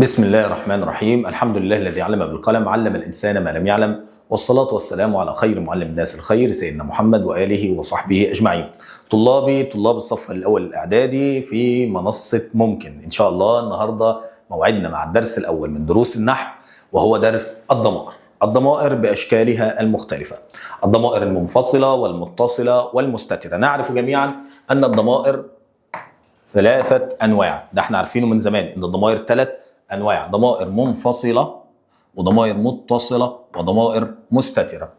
بسم الله الرحمن الرحيم. الحمد لله الذي علم بالقلم، علم الإنسان ما لم يعلم، والصلاة والسلام على خير معلم الناس الخير سيدنا محمد وآله وصحبه أجمعين. طلاب الصف الأول الإعدادي في منصة ممكن. إن شاء الله النهاردة موعدنا مع الدرس الأول من دروس النحو، وهو درس الضمائر. الضمائر بأشكالها المختلفة، الضمائر المنفصلة والمتصلة والمستترة. نعرف جميعا أن الضمائر ثلاثة أنواع، ده احنا عارفينه من زمان أن الضمائر ثلاث أنواع: ضمائر منفصلة وضمائر متصلة وضمائر مستترة.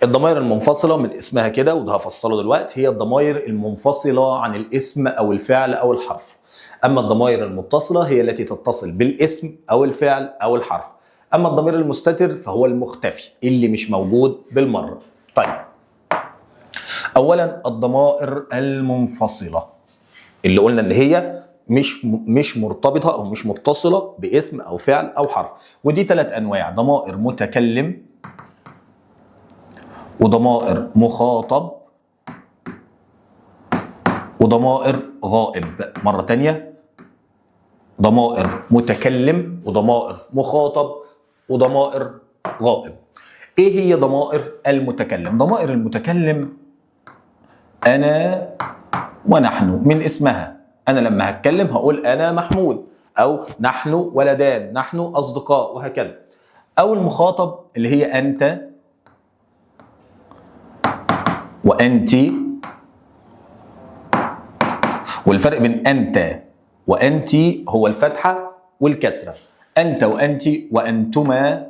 الضمائر المنفصلة من اسمها كده، وده هفصله دلوقتي، هي الضمائر المنفصلة عن الاسم أو الفعل أو الحرف. أما الضمائر المتصلة هي التي تتصل بالاسم أو الفعل أو الحرف. أما الضمير المستتر فهو المختفي اللي مش موجود بالمرة. طيب، أولا الضمائر المنفصلة اللي قلنا ان هي مش مرتبطه او مش متصله باسم او فعل او حرف، ودي ثلاث انواع: ضمائر متكلم وضمائر مخاطب وضمائر غائب. مره ثانيه: ضمائر متكلم وضمائر مخاطب وضمائر غائب. ايه هي ضمائر المتكلم؟ ضمائر المتكلم انا ونحن من اسمها. أنا لما هتكلم هقول أنا محمود، أو نحن ولدان، نحن أصدقاء، وهكذا. أو المخاطب اللي هي أنت وأنت، والفرق بين أنت وأنت هو الفتحة والكسرة. أنت وأنت وأنتما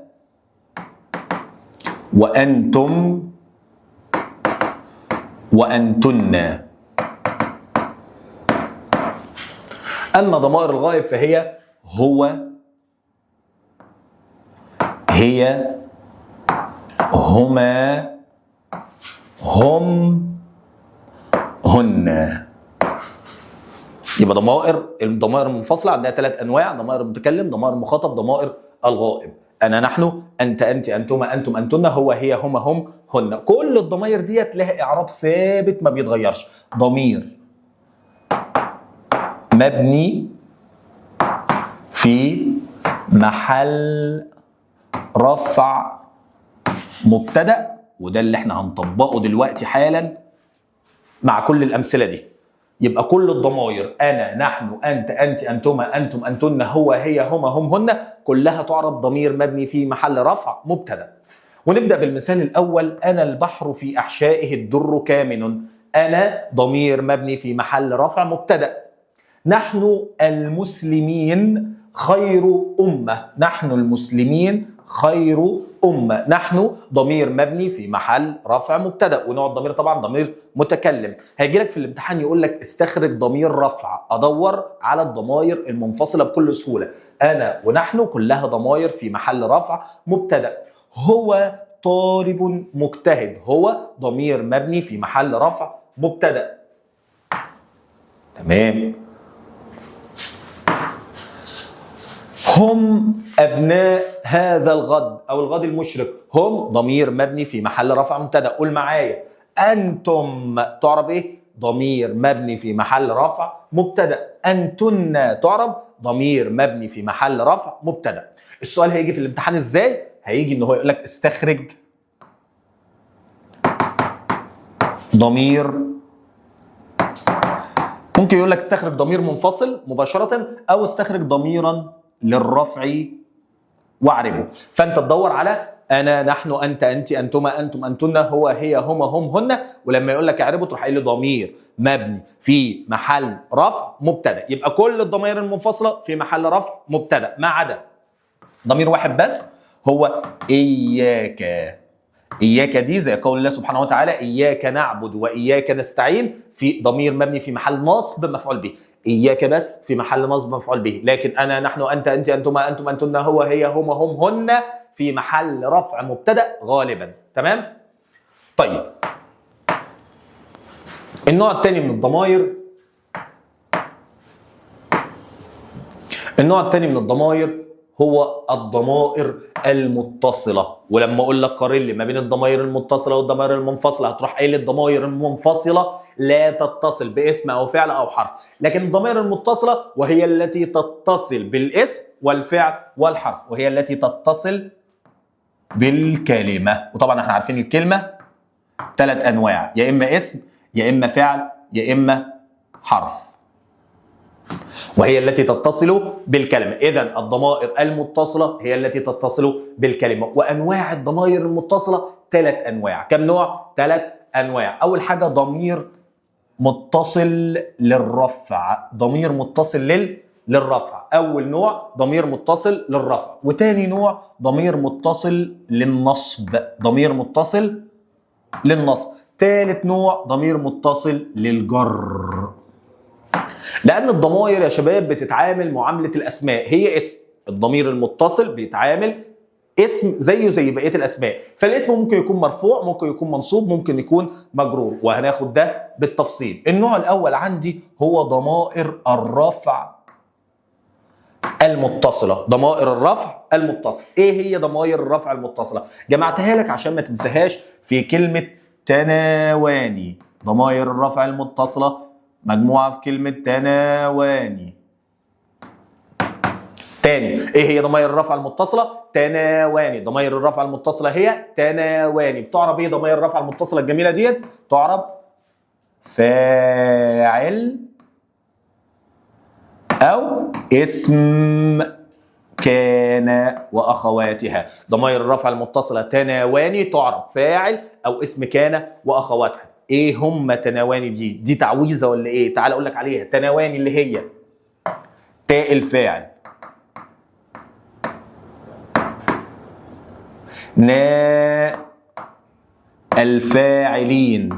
وأنتم وأنتن. أما ضمائر الغائب فهي هو، هي، هما، هم، هن. يبقى الضمائر المنفصلة عندها ثلاث أنواع: ضمائر المتكلم، ضمائر المخاطب، ضمائر الغائب. أنا، نحن، أنت، أنت، أنتما، أنتم، أنتن، هو، هي، هما، هم، هن. كل الضمائر ديت لها إعراب ثابت ما بيتغيرش: ضمير مبني في محل رفع مبتدأ، وده اللي احنا هنطبقه دلوقتي حالا مع كل الأمثلة دي. يبقى كل الضمائر أنا، نحن، أنت، أنت، أنتما، أنتم، أنتن، هو، هي، هما، هم، هن، كلها تعرب ضمير مبني في محل رفع مبتدأ. ونبدأ بالمثال الأول: أنا البحر في أحشائه الدر كامن. أنا ضمير مبني في محل رفع مبتدأ. نحن المسلمين خير أمة. نحن المسلمين خير أمة. نحن ضمير مبني في محل رفع مبتدأ، ونوع الضمير طبعا ضمير متكلم. هيجي لك في الامتحان يقول لك استخرج ضمير رفع، أدور على الضمائر المنفصلة بكل سهولة. أنا ونحن كلها ضمائر في محل رفع مبتدأ. هو طالب مجتهد. هو ضمير مبني في محل رفع مبتدأ. تمام. هم أبناء هذا الغد أو الغد المشرق. هم ضمير مبني في محل رفع مبتدأ. قول معايا: أنتم تعرب إيه؟ ضمير مبني في محل رفع مبتدأ. أنتن تعرب ضمير مبني في محل رفع مبتدأ. السؤال هيجي في الامتحان إزاي؟ هيجي إن هو يقول لك استخرج ضمير، ممكن يقول لك استخرج ضمير منفصل مباشرة، أو استخرج ضميرا للرفع واعربه. فانت تدور على انا، نحن، انت، انت، انتما، انتم، انتن، هو، هي، هما، هم، هن، ولما يقول لك اعربه تروح قايل لي ضمير مبني في محل رفع مبتدا. يبقى كل الضمائر المنفصله في محل رفع مبتدا ما عدا ضمير واحد بس، هو اياك. إياك دي زي قول الله سبحانه وتعالى: إياك نعبد وإياك نستعين، في ضمير مبني في محل نصب مفعول به. إياك بس في محل نصب مفعول به. لكن أنا، نحن، أنت، أنت، أنتما، أنتم، أنتن، هو، هي، هما، هم، هن في محل رفع مبتدأ غالبا. تمام؟ طيب، النوع الثاني من الضمائر، هو الضمائر المتصلة. ولما اقول لك قارن لي ما بين الضمائر المتصلة والضمائر المنفصلة، هتروح قايل الضمائر المنفصلة لا تتصل باسم او فعل او حرف، لكن الضمائر المتصلة وهي التي تتصل بالاسم والفعل والحرف، وهي التي تتصل بالكلمة. وطبعا احنا عارفين الكلمة 3 انواع، يا اما اسم يا اما فعل يا اما حرف، وهي التي تتصل بالكلمة. إذن الضمائر المتصلة هي التي تتصل بالكلمة. وأنواع الضمائر المتصلة 3 أنواع. كم نوع؟ 3 أنواع. أول حاجة ضمير متصل للرفع. ضمير متصل للرفع. أول نوع ضمير متصل للرفع. وتاني نوع ضمير متصل للنصب. ضمير متصل للنصب. ثالث نوع ضمير متصل للجر. لأن الضمائر يا شباب بتتعامل معاملة الأسماء، هي اسم. الضمير المتصل بيتعامل اسم زيه زي بقية الأسماء، فالاسم ممكن يكون مرفوع، ممكن يكون منصوب، ممكن يكون مجرور، وهناخد ده بالتفصيل. النوع الأول عندي هو ضمائر الرفع المتصلة. ضمائر الرفع المتصلة. إيه هي ضمائر الرفع المتصلة؟ جمعتها لك عشان ما تنساهاش في كلمة تناواني. ضمائر الرفع المتصلة مجموعة في كلمة تناواني. تاني، ايه هي ضمائر الرفع المتصلة؟ تناواني. ضمائر الرفع المتصلة هي تناواني. بتعرب ايه ضمائر الرفع المتصلة الجميلة ديت؟ تعرب فاعل أو اسم كان وأخواتها. ضمائر الرفع المتصلة تناواني تعرب فاعل أو اسم كان وأخواتها. ايه هم تناواني دي تعويذه ولا ايه؟ تعال اقول لك عليها. تناواني اللي هي تاء الفاعل، نا الفاعلين،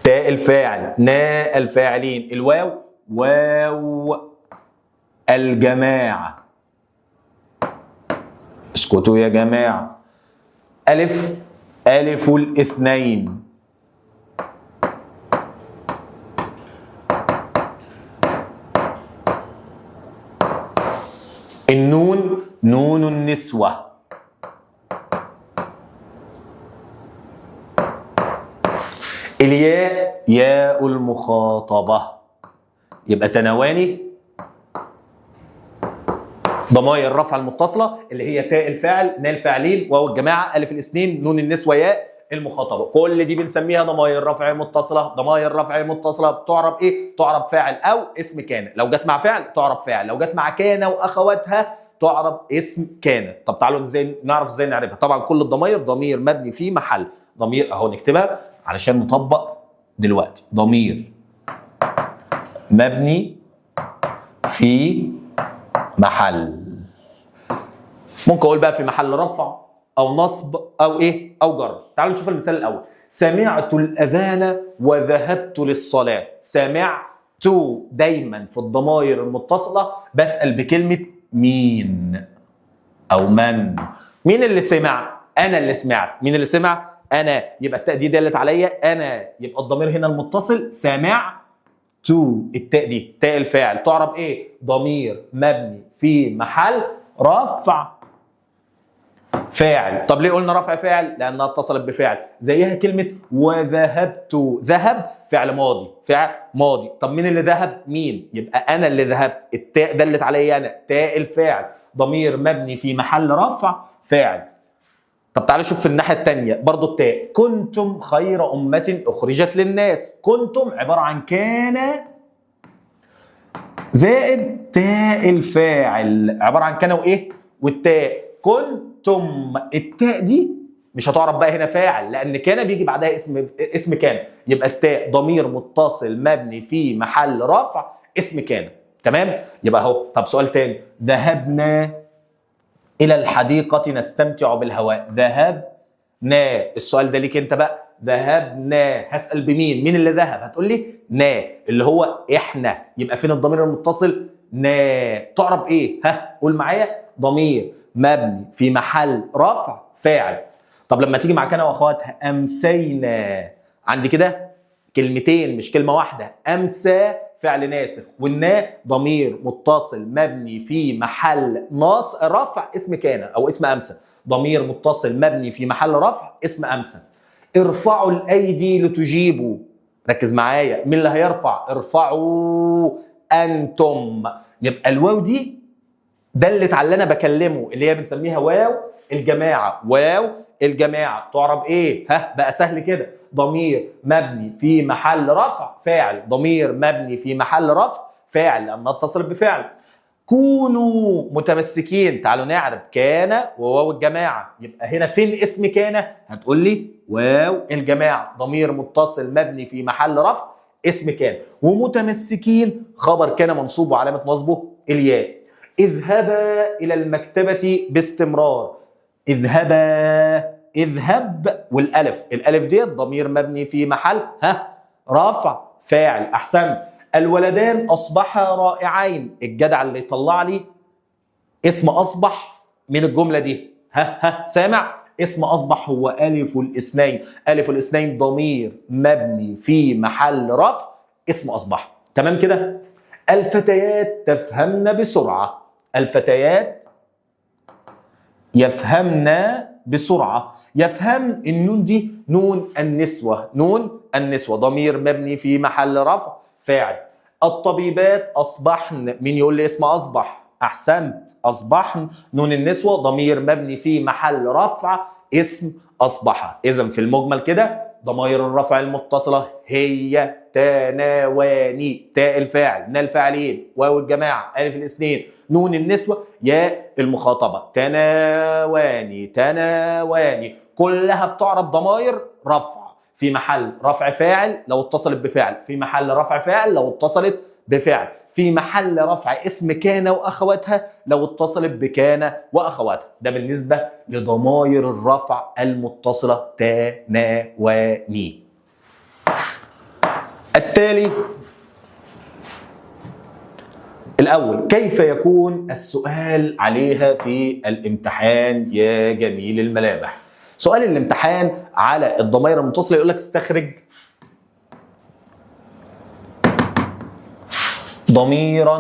تاء الفاعل نا الفاعلين، الواو واو الجماعه، اسكتوا يا جماعه، الف ألف الاثنين، النون نون النسوة، الياء ياء المخاطبة. يبقى تناواني ضمائر الرفع المتصلة اللي هي تاء الفاعل نا الفاعلين واو الجماعة ألف الاثنين نون النسوة ياء المخاطبة. كل دي بنسميها ضمائر رفع متصلة. ضمائر رفع متصلة بتعرب ايه؟ تعرب فاعل أو اسم كان. لو جت مع فعل تعرب فاعل، لو جت مع كان وأخواتها تعرب اسم كان. طب تعالوا ازاي نعرف ازاي نعرفها؟ طبعا كل الضمائر ضمير مبني في محل. ضمير اهو نكتبها علشان نطبق دلوقتي. ضمير مبني في محل. ممكن اقول بقى في محل رفع او نصب او ايه او جر. تعالوا نشوف المثال الاول. سمعت الاذان وذهبت للصلاه. سمعت دايما في الضمائر المتصله بسال بكلمه مين او من. مين اللي سمع؟ انا اللي سمعت. مين اللي سمع؟ انا. يبقى التاء دي دلت عليا انا، يبقى الضمير هنا المتصل سمعت. التاء دي تاء الفاعل تعرب ايه؟ ضمير مبني في محل رفع فاعل. طب ليه قلنا رفع فاعل؟ لانها اتصلت بفعل. زيها كلمه وذهبت. ذهب فعل ماضي، فعل ماضي. طب مين اللي ذهب؟ مين؟ يبقى انا اللي ذهبت. التاء دلت عليا انا. تاء الفاعل ضمير مبني في محل رفع فاعل. طب تعالوا شوف في الناحيه الثانيه برضو التاء. كنتم خير امه اخرجت للناس. كنتم عباره عن كان زائد تاء الفاعل، عباره عن كان وايه؟ والتاء. كنتم التاء دي مش هتعرف بقى هنا فاعل لان كان بيجي بعدها اسم كان. يبقى التاء ضمير متصل مبني في محل رفع اسم كان. تمام؟ يبقى اهو. طب سؤال تاني. ذهبنا الى الحديقه نستمتع بالهواء. ذهبنا. السؤال ده ليك انت بقى. ذهبنا هسال بمين؟ مين اللي ذهب؟ هتقول لي نا اللي هو احنا. يبقى فين الضمير المتصل؟ نا. تعرب ايه؟ ها قول معايا. ضمير مبني في محل رفع فاعل. طب لما تيجي مع كان واخواتها امسينا. عندي كده كلمتين مش كلمه واحده. امسى فعل ناسخ، والنا ضمير متصل مبني في محل رفع اسم كان او اسم امسى. ضمير متصل مبني في محل رفع اسم امسى. ارفعوا الايدي لتجيبوا. ركز معايا، مين اللي هيرفع؟ ارفعوا انتم. يبقى الواو دي دلت على اللي انا بكلمه، اللي هي بنسميها واو الجماعه. واو الجماعه تعرب ايه؟ بقى سهل كده. ضمير مبني في محل رفع فاعل. ضمير مبني في محل رفع فاعل لانها اتصلت بفعل. كونوا متمسكين. تعالوا نعرب كان وواو الجماعه. يبقى هنا فين اسم كان؟ هتقول لي واو الجماعه ضمير متصل مبني في محل رفع اسم كان. ومتمسكين خبر كان منصوب وعلامه نصبه الياء. اذهبا الى المكتبه باستمرار. اذهبا، اذهب والالف. الالف ديت ضمير مبني في محل رفع فاعل. احسنت. الولدان اصبحا رائعين. الجدع اللي يطلع لي اسم اصبح من الجمله دي. سامع؟ اسم اصبح هو الف الاثنين. الف الاثنين ضمير مبني في محل رفع اسم اصبح. تمام كده؟ الفتيات تفهمن بسرعه. الفتيات يفهمن بسرعه. يفهم، النون دي نون النسوه. نون النسوه ضمير مبني في محل رفع فاعل. الطبيبات اصبحن. مين يقول لي اسم اصبح؟ احسنت، اصبحن نون النسوه ضمير مبني في محل رفع اسم اصبح. اذا في المجمل كده ضمائر الرفع المتصله هي تناواني. تاء الفاعل، نا الفاعلين، واو الجماعه، الف الاثنين، نون النسوه، ياء المخاطبه. تناواني تناواني كلها بتعرب ضمائر رفع في محل رفع فاعل لو اتصلت بفعل، في محل رفع فاعل لو اتصلت بفعل، في محل رفع اسم كان واخواتها لو اتصلت بكان واخواتها. ده بالنسبه لضمائر الرفع المتصله تناواني. التالي الأول، كيف يكون السؤال عليها في الامتحان يا جميل الملامح؟ سؤال الامتحان على الضمائر المتصلة يقول لك استخرج ضميرا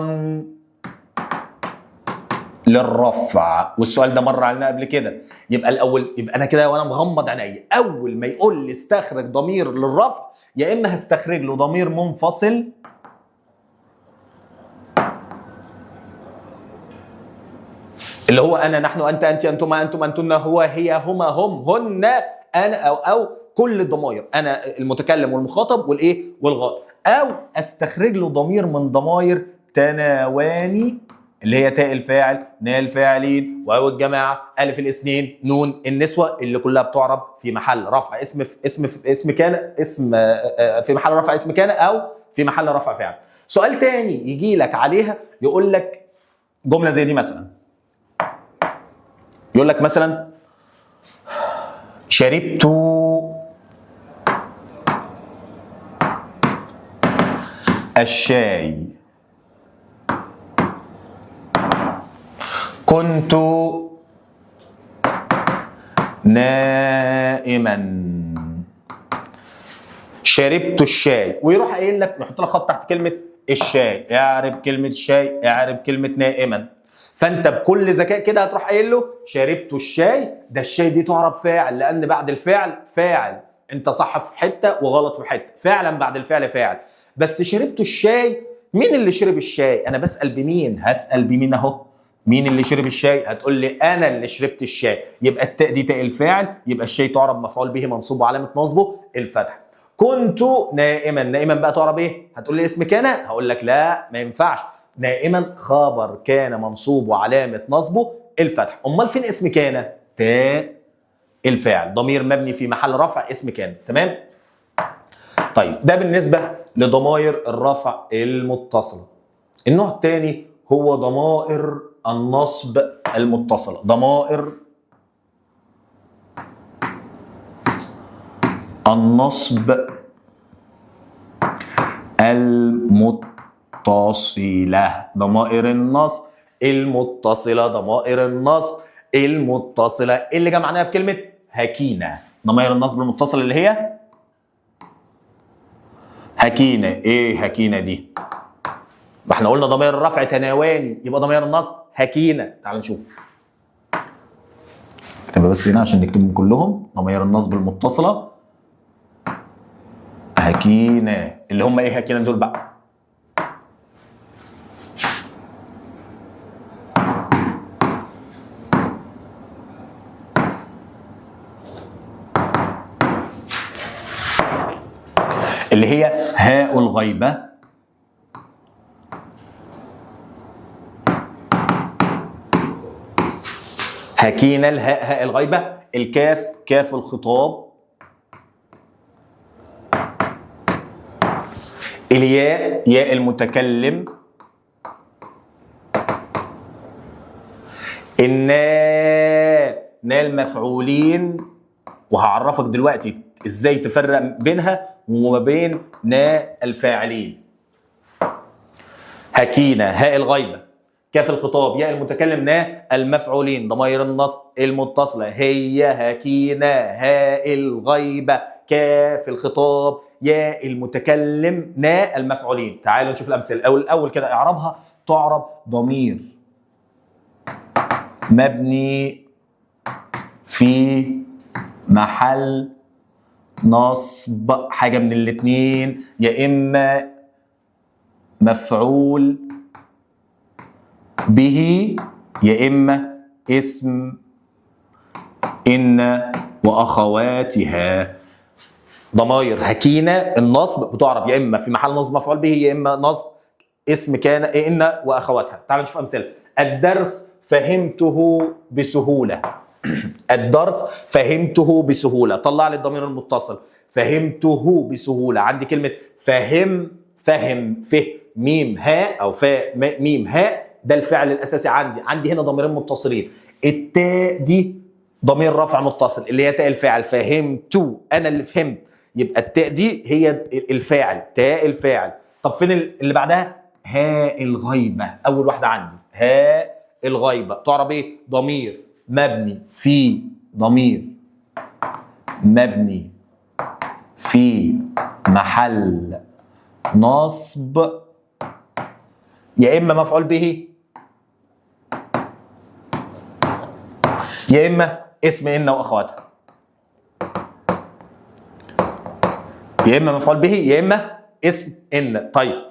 للرفع، والسؤال ده مر علينا قبل كده. يبقى الاول، يبقى انا كده وانا مغمض عينيا اول ما يقول لي استخرج ضمير للرفع، يا اما هستخرج له ضمير منفصل اللي هو انا، نحن، انت، انت، انتما، انتم، انتن، هو، هي، هما، هم، هن، انا، او كل الضمائر، انا المتكلم والمخاطب والايه والغائب. او استخرج له ضمير من ضمائر تناواني اللي هي تاء الفاعل، نا الفاعلين، واو الجماعه، الف الاثنين، نون النسوه، اللي كلها بتعرب في محل رفع اسم كان، اسم في محل رفع اسم كان او في محل رفع فاعل. سؤال تاني يجي لك عليها يقول لك جمله زي دي مثلا، يقول لك مثلا شربت الشاي، كنت نائما، شربت الشاي، ويروح قايل لك، يحط لك خط تحت كلمه الشاي، اعرب كلمه الشاي، اعرب كلمه نائما. فانت بكل ذكاء كده هتروح قايل له شربت الشاي، ده الشاي دي تعرب فاعل لان بعد الفعل فاعل. انت صح في حته وغلط في حته، فعلا بعد الفعل فاعل. بس شربت الشاي، مين اللي شرب الشاي؟ انا بسال بمين؟ هسال بمين اهو. مين اللي شرب الشاي؟ هتقول لي انا اللي شربت الشاي. يبقى التاء دي تاء الفاعل، يبقى الشاي تعرب مفعول به منصوب وعلامه نصبه الفتح. كنت نائما، نائما بقى تعرب ايه؟ هتقول لي اسم كان؟ هقول لك لا ما ينفعش، نائما خبر كان منصوب وعلامه نصبه الفتح. امال فين اسم كان؟ تاء الفاعل، ضمير مبني في محل رفع اسم كان. تمام؟ طيب ده بالنسبه لضمائر الرفع المتصله. النوع الثاني هو ضمائر النصب المتصله. ضمائر النصب المتصله. ضمائر النصب المتصله، ضمائر النصب المتصله اللي جه معناها في كلمه هكينا. ضمائر النصب المتصله اللي هي هكينا. ايه هكينا دي؟ ما احنا قلنا ضمير الرفع تناواني، يبقى ضمير النصب هكينة. تعال نشوف. اكتبها بس هنا عشان نكتبهم كلهم. ضمير النصب المتصلة هكينة، اللي هم ايه هكينة دول بقى؟ اللي هي هاء الغيبة، هكينا الهاء هاء الغيبة، الكاف كاف الخطاب، الياء ياء المتكلم، الناء ناء المفعولين، وهعرفك دلوقتي ازاي تفرق بينها وما بين ناء الفاعلين. هكينا هاء الغيبة، كاف الخطاب، ياء المتكلم، ناء المفعولين. ضمائر النصب المتصلة هي هكينا هاء الغيبة كاف الخطاب ياء المتكلم ناء المفعولين. تعالوا نشوف الأمثلة. الأول كده إعرابها. تعرب ضمير مبني في محل نصب حاجة من الاتنين، يا إما مفعول به يا إما اسم إن وأخواتها. ضمائر هكينة النصب بتعرب يا إما في محل نصب مفعول به يا إما نصب اسم كان إن وأخواتها. تعالوا نشوف أمثلة. الدرس فهمته بسهولة. الدرس فهمته بسهولة. طلع لي الضمير المتصل. فهمته بسهولة. عندي كلمة فهم فه ميم هاء أو فاء ميم هاء، ده الفعل الأساسي عندي هنا ضميرين متصلين. التاء دي ضمير رفع متصل اللي هي تاء الفاعل. فهمت أنا اللي فهمت، يبقى التاء دي هي الفاعل، تاء الفاعل. طب فين اللي بعدها؟ هاء الغيبة. أول واحدة عندي هاء الغيبة. تعرب إيه؟ ضمير مبني في محل نصب يا إما مفعول به يا إما اسم إن وأخواتها. يا إما مفعول به يا إما اسم إن. طيب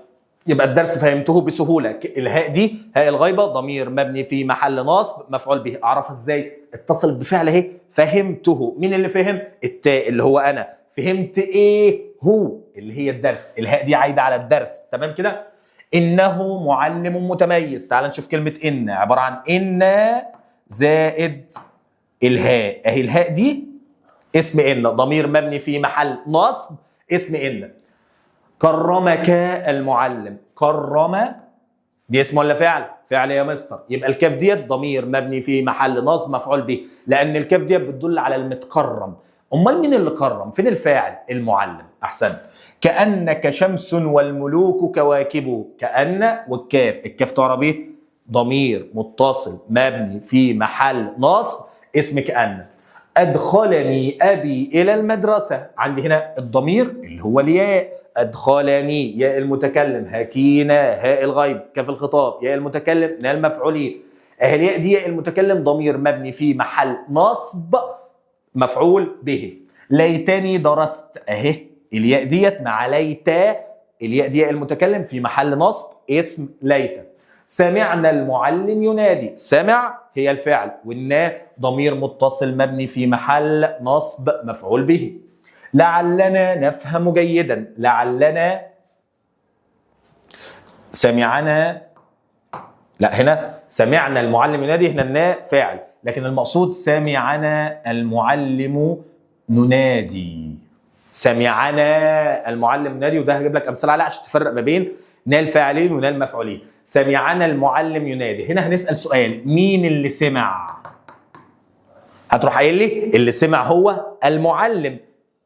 يبقى الدرس فهمته بسهولة. الهاء دي هاء الغيبة ضمير مبني في محل نصب مفعول به. أعرفها إزاي؟ اتصلت بفعل أهي فهمته. مين اللي فهم؟ التاء اللي هو أنا. فهمت إيه؟ هو اللي هي الدرس. الهاء دي عايدة على الدرس. تمام كده؟ إنه معلم متميز. تعال نشوف كلمة إن عبارة عن إن زائد الهاء. أهي الهاء دي اسم إن ضمير مبني في محل نصب اسم إن. كرمك المعلم. كرم دي اسم ولا فعل؟ فعل يا مستر. يبقى الكاف ديت ضمير مبني في محل نصب مفعول به، لأن الكاف ديت بتدل على المتكرم. أمال مين اللي كرم؟ فين الفاعل؟ المعلم. أحسنت. كأنك شمس والملوك كواكب. كأن والكاف. الكاف تعرب إيه؟ ضمير متصل مبني في محل نصب اسم كأن. أدخلني أبي إلى المدرسة. عندي هنا الضمير اللي هو الياء. أدخلني ياء المتكلم هكينا هاء الغيب كاف الخطاب ياء المتكلم ناء المفعولين. أهي الياء دي ياء المتكلم ضمير مبني في محل نصب مفعول به. ليتني درست. أهي الياء ديت مع ليتا. الياء دي ياء المتكلم في محل نصب اسم ليتا. سمعنا المعلم ينادي. سمع هي الفعل والناء ضمير متصل مبني في محل نصب مفعول به. لعلنا نفهم جيدا. لعلنا سمعنا، لا هنا سمعنا المعلم ينادي، هنا الناء فاعل، لكن المقصود سمعنا المعلم ننادي. سمعنا المعلم ينادي، وده هجيب لك امثله عليه عشان تفرق ما بين ناء الفاعلين وناء المفعولين. سمعنا المعلم ينادي. هنا هنسال سؤال، مين اللي سمع؟ هتروح قايل لي اللي سمع هو المعلم.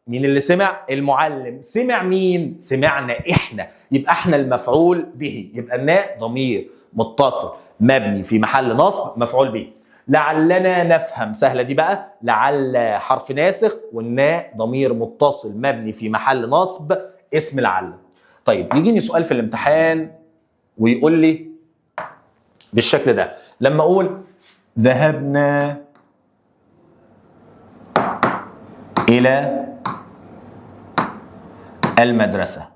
مين اللي سمع؟ المعلم. سمع مين؟ سمعنا احنا، يبقى احنا المفعول به. يبقى الناء ضمير متصل مبني في محل نصب مفعول به. لعلنا نفهم، سهله دي بقى. لعل حرف ناسخ والناء ضمير متصل مبني في محل نصب اسم لعل. طيب يجيني سؤال في الامتحان ويقول لي بالشكل ده. لما اقول ذهبنا الى المدرسة،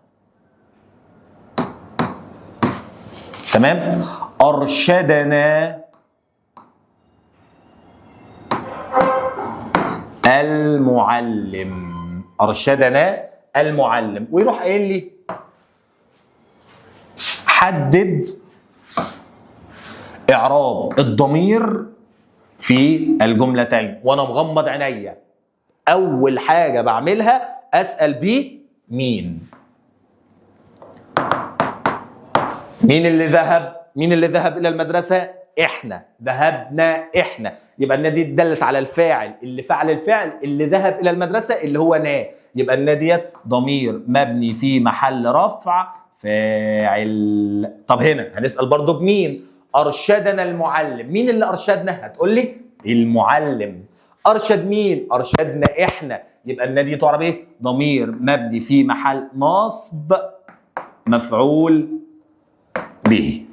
تمام؟ ارشدنا المعلم، ارشدنا المعلم، ويروح قايل لي حدد اعراب الضمير في الجملتين وانا مغمض عينيا. اول حاجه بعملها اسال بيه مين اللي ذهب، مين اللي ذهب الى المدرسه؟ احنا ذهبنا احنا، يبقى النا دي دلت على الفاعل اللي فعل الفعل اللي ذهب الى المدرسه اللي هو نا، يبقى النا ديت ضمير مبني في محل رفع فاعل. طب هنا هنسال برضو بمين؟ ارشدنا المعلم، مين اللي ارشدنا؟ هتقول لي المعلم. ارشد مين؟ ارشدنا احنا، يبقى النا دي تعرب ايه؟ ضمير مبني في محل نصب مفعول به.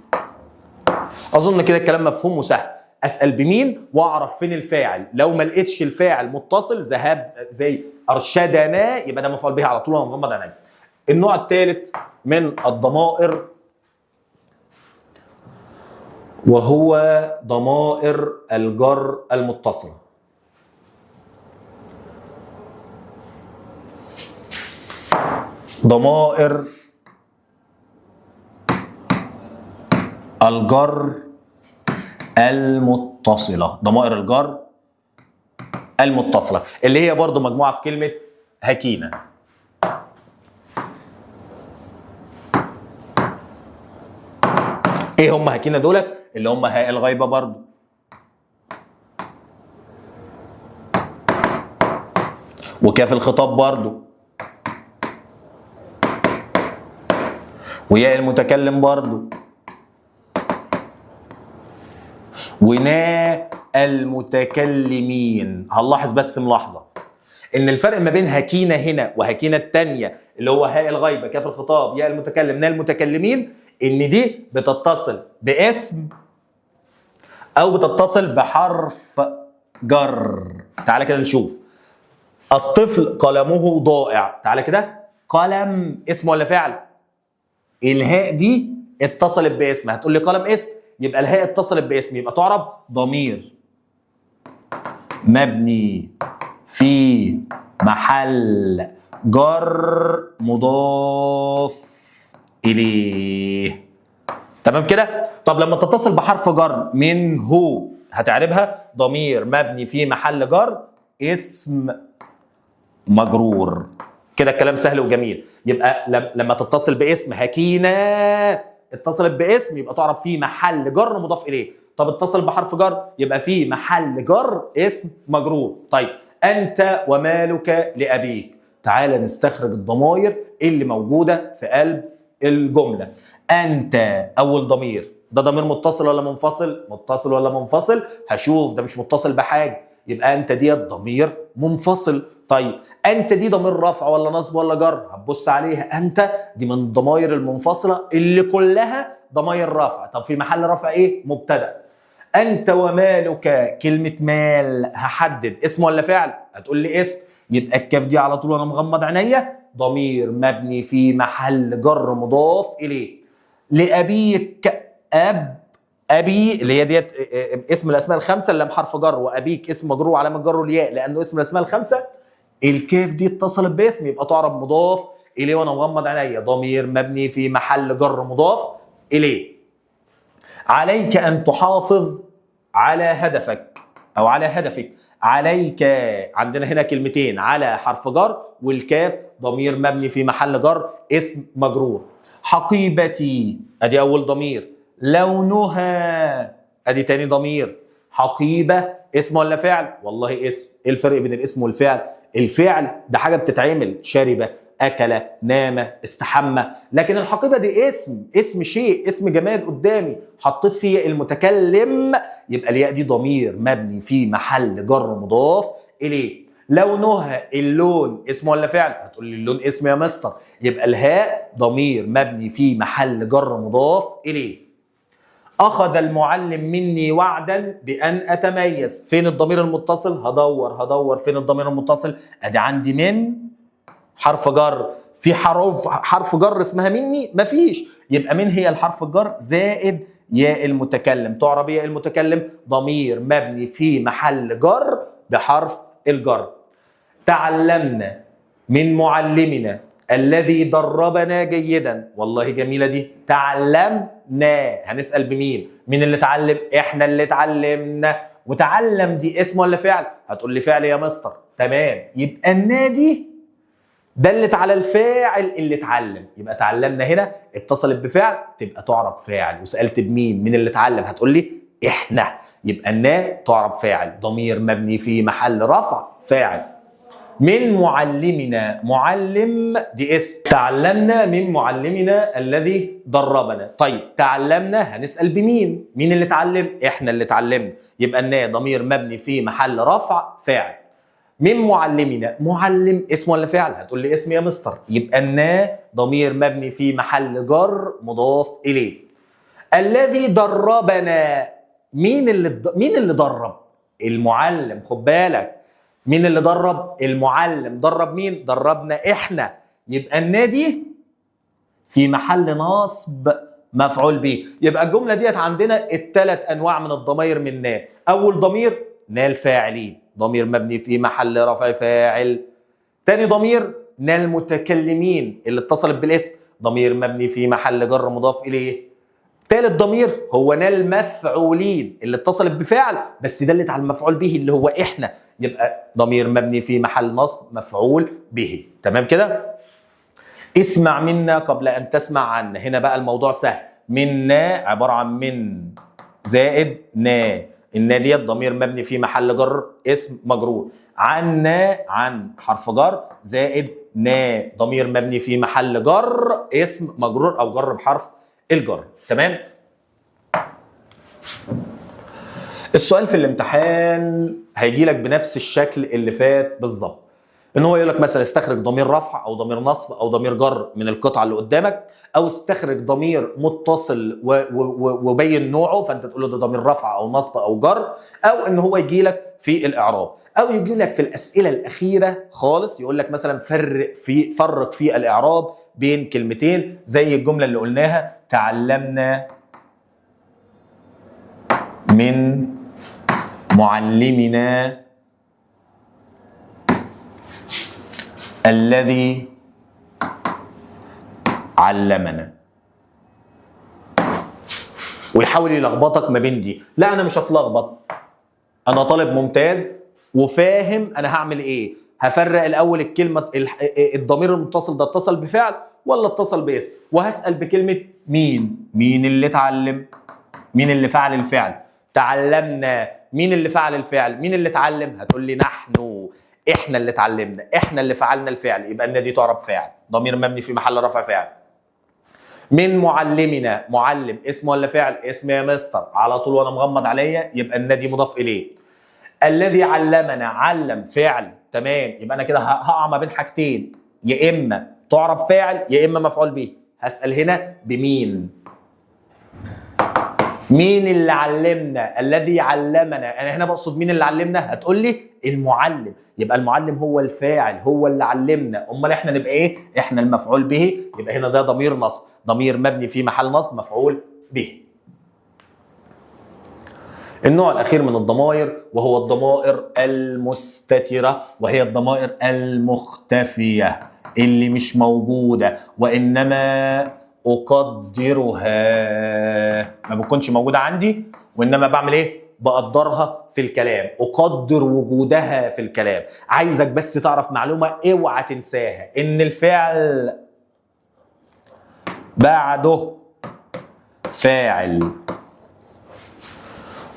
اظن كده الكلام مفهوم وسهل. اسال بمين واعرف فين الفاعل، لو ما لقيتش الفاعل متصل ذهب زي ارشدنا يبقى ده مفعول به على طول وانا مغمض عينيا. النوع الثالث من الضمائر وهو ضمائر الجر المتصله. ضمائر الجر المتصلة، ضمائر الجر المتصلة اللي هي برضو مجموعة في كلمة هكينا. ايه هم هكينا دولت؟ اللي هم هاء الغيبة برضو، وكاف الخطاب برضو، وياء المتكلم برضو، ونا المتكلمين. هنلاحظ بس ملاحظه ان الفرق ما بين هكينا هنا وهكينا الثانيه اللي هو هاء الغيبه كاف الخطاب ياء المتكلم نا المتكلمين، ان دي بتتصل باسم او بتتصل بحرف جر. تعالى كده نشوف. الطفل قلمه ضائع، تعالى كده، قلم اسم ولا فعل؟ الهاء دي اتصلت باسم، هتقول لي قلم اسم، يبقى الهاء اتصلت باسم، يبقى تعرب ضمير مبني في محل جر مضاف اليه. تمام كده؟ طب لما تتصل بحرف جر منه هتعربها ضمير مبني في محل جر اسم مجرور. كده الكلام سهل وجميل. يبقى لما تتصل باسم هكينا اتصلت باسم يبقى تعرف في محل جر مضاف اليه. طب اتصل بحرف جر يبقى في محل جر اسم مجرور. طيب انت ومالك لابيك، تعالى نستخرج الضمائر اللي موجوده في قلب الجمله. انت اول ضمير، ده ضمير متصل ولا منفصل؟ متصل ولا منفصل؟ هشوف ده مش متصل بحاجه، يبقى انت ديت ضمير منفصل. طيب انت دي ضمير رفع ولا نصب ولا جر؟ هتبص عليها، انت دي من الضمائر المنفصله اللي كلها ضمائر رفع. طب في محل رفع ايه؟ مبتدا. انت ومالك، كلمه مال هحدد اسم ولا فعل؟ هتقول لي اسم، يبقى الكاف دي على طول وانا مغمض عينيا ضمير مبني في محل جر مضاف اليه. لابيك، ابي اللي هي ديت اسم الاسماء الخمسه اللي بحرف جر، وابيك اسم مجرور وعلامه جره الياء لانه اسم الاسماء الخمسه. الكاف دي اتصلت باسم يبقى تعرب مضاف اليه وانا مغمض عينيا ضمير مبني في محل جر مضاف اليه. عليك ان تحافظ على هدفك او على هدفك. عليك عندنا هنا كلمتين، على حرف جر والكاف ضمير مبني في محل جر اسم مجرور. حقيبتي ادي اول ضمير. لونها ادي تاني ضمير. حقيبه اسم ولا فعل؟ والله اسم. ايه الفرق بين الاسم والفعل؟ الفعل ده حاجه بتتعمل، شرب، اكل، نام، استحمى، لكن الحقيبه دي اسم شيء، اسم جماد قدامي حطيت فيه المتكلم، يبقى الياء دي ضمير مبني في محل جر مضاف اليه. لونها اللون اسم ولا فعل؟ هتقول لي اللون اسم يا مستر، يبقى الهاء ضمير مبني في محل جر مضاف اليه. اخذ المعلم مني وعدا بان اتميز. فين الضمير المتصل؟ هدور فين الضمير المتصل؟ ادي عندي من حرف جر. في حرف جر اسمها مني؟ مفيش. يبقى من هي الحرف الجر زائد ياء المتكلم. تعرب ياء المتكلم ضمير مبني في محل جر بحرف الجر. تعلمنا من معلمنا الذي دربنا جيدا. والله جميله دي. تعلمنا هنسال بمين؟ مين اللي اتعلم؟ احنا اللي اتعلمنا. وتعلم دي اسم ولا فعل؟ هتقول لي فعل يا مستر. تمام، يبقى النادي دلت على الفاعل اللي اتعلم. يبقى تعلمنا هنا اتصلت بفعل تبقى تعرب فاعل. وسالت بمين؟ مين اللي اتعلم؟ هتقول لي احنا. يبقى النا تعرب فاعل ضمير مبني في محل رفع فاعل. من معلمنا، معلم دي اسم. تعلمنا من معلمنا الذي دربنا. طيب تعلمنا هنسال بمين؟ مين اللي اتعلم؟ احنا اللي اتعلمنا. يبقى النا ضمير مبني في محل رفع فاعل. من معلمنا، معلم اسم ولا فعل؟ هتقول لي اسم يا مستر. يبقى النا ضمير مبني في محل جر مضاف اليه. الذي دربنا، مين اللي درب؟ المعلم. خد بالك، مين اللي درب؟ المعلم. درب مين؟ دربنا احنا. يبقى النادي في محل نصب مفعول به. يبقى الجمله ديت عندنا الثلاث انواع من الضمائر من نا. اول ضمير نا الفاعلين ضمير مبني في محل رفع فاعل. تاني ضمير نا المتكلمين اللي اتصلت بالاسم ضمير مبني في محل جر مضاف اليه. تالت ضمير هو نا المفعولين اللي اتصلت بفعل بس دلت على المفعول به اللي هو احنا. يبقى ضمير مبني في محل نصب مفعول به. تمام كده؟ اسمع منا قبل ان تسمع عنا. هنا بقى الموضوع سهل. منا عباره عن من زائد نا. النا ديت ضمير مبني في محل جر اسم مجرور. عنا عن حرف جر زائد نا ضمير مبني في محل جر اسم مجرور او جر بحرف الجر. تمام؟ السؤال في الامتحان هيجي لك بنفس الشكل اللي فات بالظبط. ان هو يقول لك مثلا استخرج ضمير رفع او ضمير نصب او ضمير جر من القطعه اللي قدامك، او استخرج ضمير متصل وبين نوعه، فانت تقول له ده ضمير رفع او نصب او جر، او ان هو يجي لك في الاعراب، او يجي لك في الاسئله الاخيره خالص يقول لك مثلا فرق في الاعراب بين كلمتين زي الجمله اللي قلناها تعلمنا من معلمنا الذي علمنا. ويحاول يلخبطك ما بين دي. لا انا مش هتلخبط، انا طالب ممتاز وفاهم انا هعمل ايه. هفرق الاول الكلمه الضمير المتصل ده اتصل بفعل ولا اتصل باسم، وهسال بكلمه مين اللي اتعلم، مين اللي فعل الفعل. تعلمنا، مين اللي فعل الفعل، مين اللي اتعلم؟ هتقول لي نحن، احنا اللي اتعلمنا، احنا اللي فعلنا الفعل. يبقى ان دي تعرب فاعل ضمير مبني في محل رفع فاعل. من معلمنا، معلم اسم ولا فعل؟ اسم يا مستر على طول وانا مغمض عليا، يبقى ان دي مضاف اليه. الذي علمنا، علم فعل. تمام، يبقى انا كده هقع ما بين حاجتين، يا اما تعرب فاعل يا اما مفعول به. هسال هنا بمين، مين اللي علمنا؟ الذي علمنا. انا هنا بقصد مين اللي علمنا؟ هتقول لي المعلم. يبقى المعلم هو الفاعل، هو اللي علمنا. امال احنا نبقى ايه؟ احنا المفعول به. يبقى هنا ده ضمير نصب، ضمير مبني في محل نصب مفعول به. النوع الاخير من الضمائر وهو الضمائر المستترة، وهي الضمائر المختفية اللي مش موجودة وانما اقدرها، ما بتكونش موجودة عندي وانما بعمل ايه؟ بقدرها في الكلام، اقدر وجودها في الكلام. عايزك بس تعرف معلومة اوعى تنساها، ان الفعل بعده فاعل،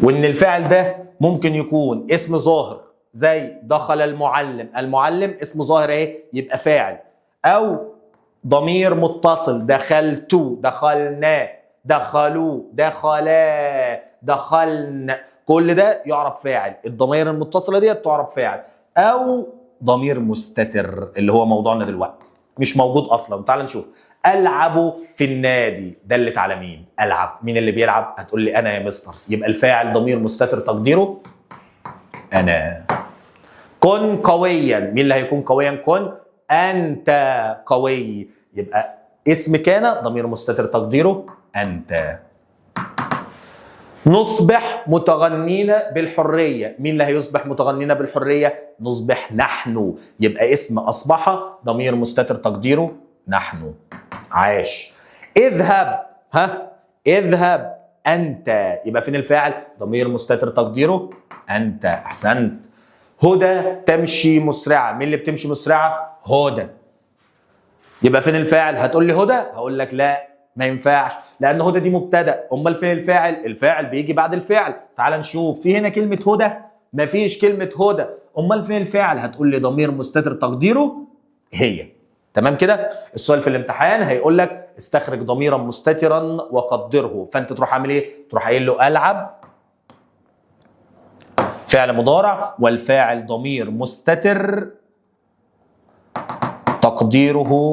وان الفعل ده ممكن يكون اسم ظاهر زي دخل المعلم، المعلم اسم ظاهر اهي يبقى فاعل، او ضمير متصل دخلت، دخلنا، دخلوا، دخلا، دخلن، كل ده يعرف فاعل. الضمائر المتصله دي تعرف فاعل، او ضمير مستتر اللي هو موضوعنا دلوقتي، مش موجود اصلا. تعال نشوف. العب في النادي دلت على مين؟ العب. مين اللي بيلعب؟ هتقول لي انا يا مستر، يبقى الفاعل ضمير مستتر تقديره انا. كن قويا، مين اللي هيكون قويا؟ كن انت قوي، يبقى اسم كان ضمير مستتر تقديره انت. نصبح متغنين بالحريه، مين اللي هيصبح متغنين بالحريه؟ نصبح نحن، يبقى اسم اصبح ضمير مستتر تقديره نحن. عاش. اذهب، اذهب انت، يبقى فين الفاعل؟ ضمير مستتر تقديره انت. احسنت. هدى تمشي مسرعه، مين اللي بتمشي مسرعه؟ هدى، يبقى فين الفاعل؟ هتقول لي هدى، هقول لك لا ما ينفعش، لان هدى دي مبتدا. امال فين الفاعل؟ الفاعل بيجي بعد الفعل. تعال نشوف. في هنا كلمه هدى؟ مفيش كلمه هدى. امال فين الفاعل؟ هتقول لي ضمير مستتر تقديره هي. تمام كده؟ السؤال في الامتحان هيقول لك استخرج ضميرا مستترا وقدره، فانت تروح عامل ايه؟ تروح قايل له العب فعل مضارع والفاعل ضمير مستتر تقديره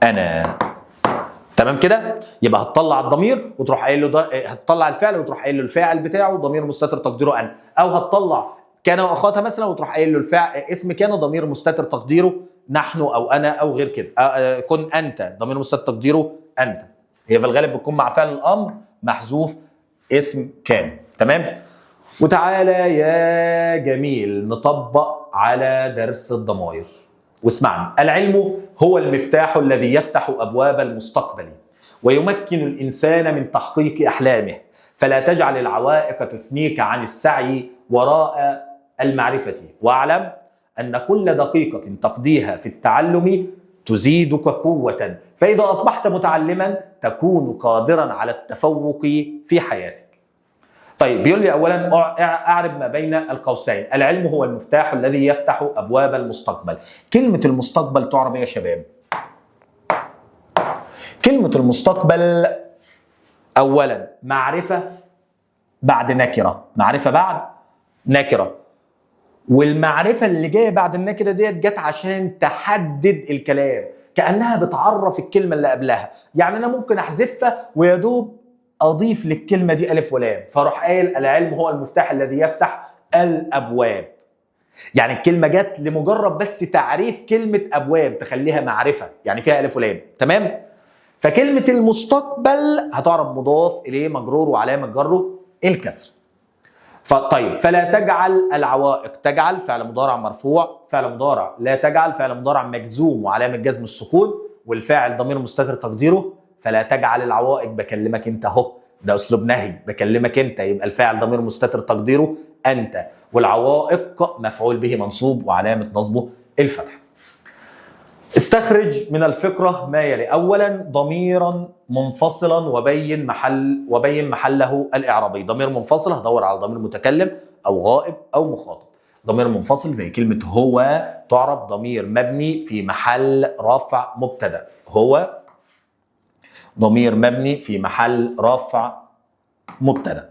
انا. تمام كده؟ يبقى هتطلع الضمير وتروح قايل له هتطلع الفعل وتروح قايل له الفاعل بتاعه ضمير مستتر تقديره انا، او هتطلع كان واخواتها مثلا وتروح قايل له الفاعل اسم كان ضمير مستتر تقديره نحن او انا او غير كده. كن انت ضمير مستتر تقديره انت. هي في الغالب بتكون مع فعل الامر محذوف اسم كان. تمام؟ وتعالى يا جميل نطبق على درس الضمائر. واسمعني. العلم هو المفتاح الذي يفتح ابواب المستقبل ويمكن الانسان من تحقيق احلامه، فلا تجعل العوائق تثنيك عن السعي وراء المعرفه، واعلم ان كل دقيقه تقضيها في التعلم تزيدك قوه، فاذا اصبحت متعلما تكون قادرا على التفوق في حياتك. طيب بيقول لي اولا اعرب ما بين القوسين. العلم هو المفتاح الذي يفتح ابواب المستقبل. كلمه المستقبل تعرب ايه يا شباب؟ كلمه المستقبل اولا معرفه بعد نكره، معرفه بعد نكره، والمعرفه اللي جايه بعد النكره ديت جت عشان تحدد الكلام، كانها بتعرف الكلمه اللي قبلها. يعني انا ممكن احذفها ويا دوب اضيف للكلمه دي الف ولام، فاروح قايل العلم هو المفتاح الذي يفتح الابواب. يعني الكلمه جت لمجرد بس تعريف كلمه ابواب، تخليها معرفه يعني فيها الف ولام. تمام؟ فكلمه المستقبل هتعرب مضاف اليه مجرور وعلامه جره الكسر. طيب فلا تجعل العوائق، تجعل فعل مضارع مرفوع، فعل مضارع لا تجعل فعل مضارع مجزوم وعلامه جزم السكون، والفاعل ضمير مستتر تقديره فلا تجعل العوائق. بكلمك انت اهو، ده اسلوب نهي، بكلمك انت، يبقى الفاعل ضمير مستتر تقديره انت، والعوائق مفعول به منصوب وعلامه نصبه الفتح. استخرج من الفقره ما يلي. اولا ضميرا منفصلا وبين محله الاعرابي. ضمير منفصل هدور على ضمير متكلم او غائب او مخاطب. ضمير منفصل زي كلمه هو تعرب ضمير مبني في محل رفع مبتدا. هو ضمير مبني في محل رفع مبتدا.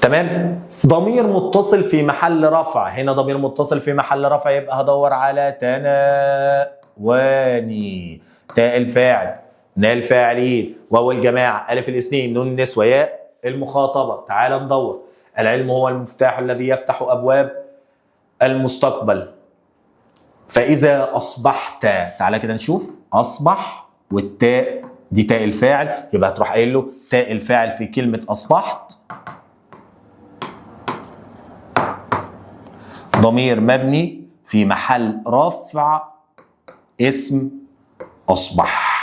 تمام؟ ضمير متصل في محل رفع، هنا ضمير متصل في محل رفع يبقى هدور على تناواني، تاء الفاعل، ناء الفاعلين، واو الجماعه، الف الاثنين، نون النسوه، ياء المخاطبه. تعال ندور. العلم هو المفتاح الذي يفتح ابواب المستقبل، فاذا اصبحت، تعالى كده نشوف، اصبح والتاء دي تاء الفاعل، يبقى هتروح قايل له تاء الفاعل في كلمه اصبحت ضمير مبني في محل رفع اسم اصبح.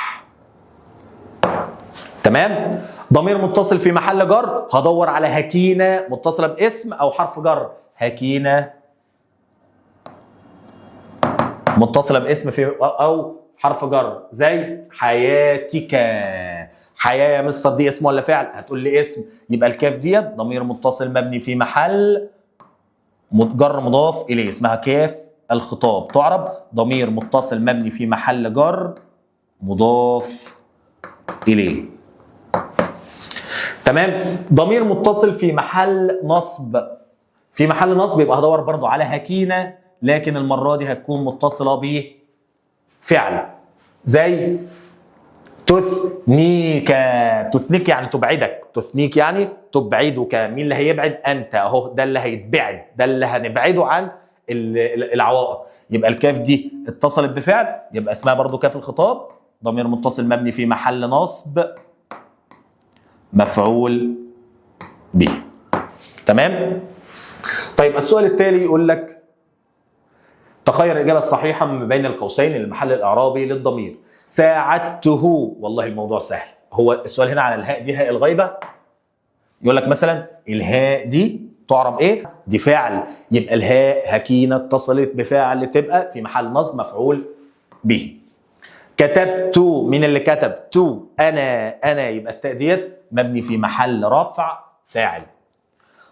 تمام؟ ضمير متصل في محل جر هدور على هكينه متصله باسم او حرف جر. هكينه متصله باسم في او حرف جر زي حياتك. حياه يا مستر دي اسم ولا فعل؟ هتقول لي اسم، يبقى الكاف ديت ضمير متصل مبني في محل جر مضاف اليه، اسمها كاف الخطاب، تعرب ضمير متصل مبني في محل جر مضاف اليه. تمام؟ ضمير متصل في محل نصب في محل نصب يبقى هدور برضو على هكينة، لكن المرة دي هتكون متصلة بفعل زي تثنيك. تثنيك يعني تبعدك، تثنيك يعني تبعدك. مين اللي هيبعد؟ انت اهو، ده اللي هيتبعد، ده اللي هنبعده عن العوائق. يبقى الكاف دي اتصلت بفعل، يبقى اسمها برضو كاف الخطاب، ضمير متصل مبني في محل نصب مفعول به. تمام؟ طيب السؤال التالي يقول لك تخير الإجابة الصحيحة من بين القوسين المحل الإعرابي للضمير. ساعدته. والله الموضوع سهل. هو السؤال هنا على الهاء دي هاء الغيبة. يقول لك مثلا الهاء دي تعرب ايه؟ دي فاعل، يبقى الهاء هكينة اتصلت بفاعل تبقى في محل نصب مفعول به. كتبت. مين اللي كتب؟ تو. أنا يبقى التاء ديت مبني في محل رفع فاعل.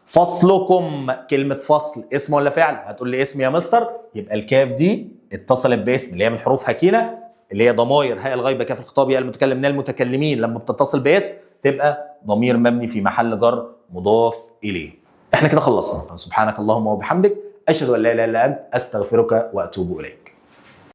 فصلكم. كلمة فصل اسم ولا فعل؟ هتقول لي اسم يا مستر، يبقى الكاف دي اتصلت باسم اللي هي من حروف هكينة، اللي هي ضمائر هاء الغيبة كاف الخطاب يا المتكلم من المتكلمين، لما بتتصل باسم تبقى ضمير مبني في محل جر مضاف إليه. احنا كده خلصنا. سبحانك اللهم وبحمدك، أشهد أن لا إله إلا أنت، أستغفرك وأتوب إليك.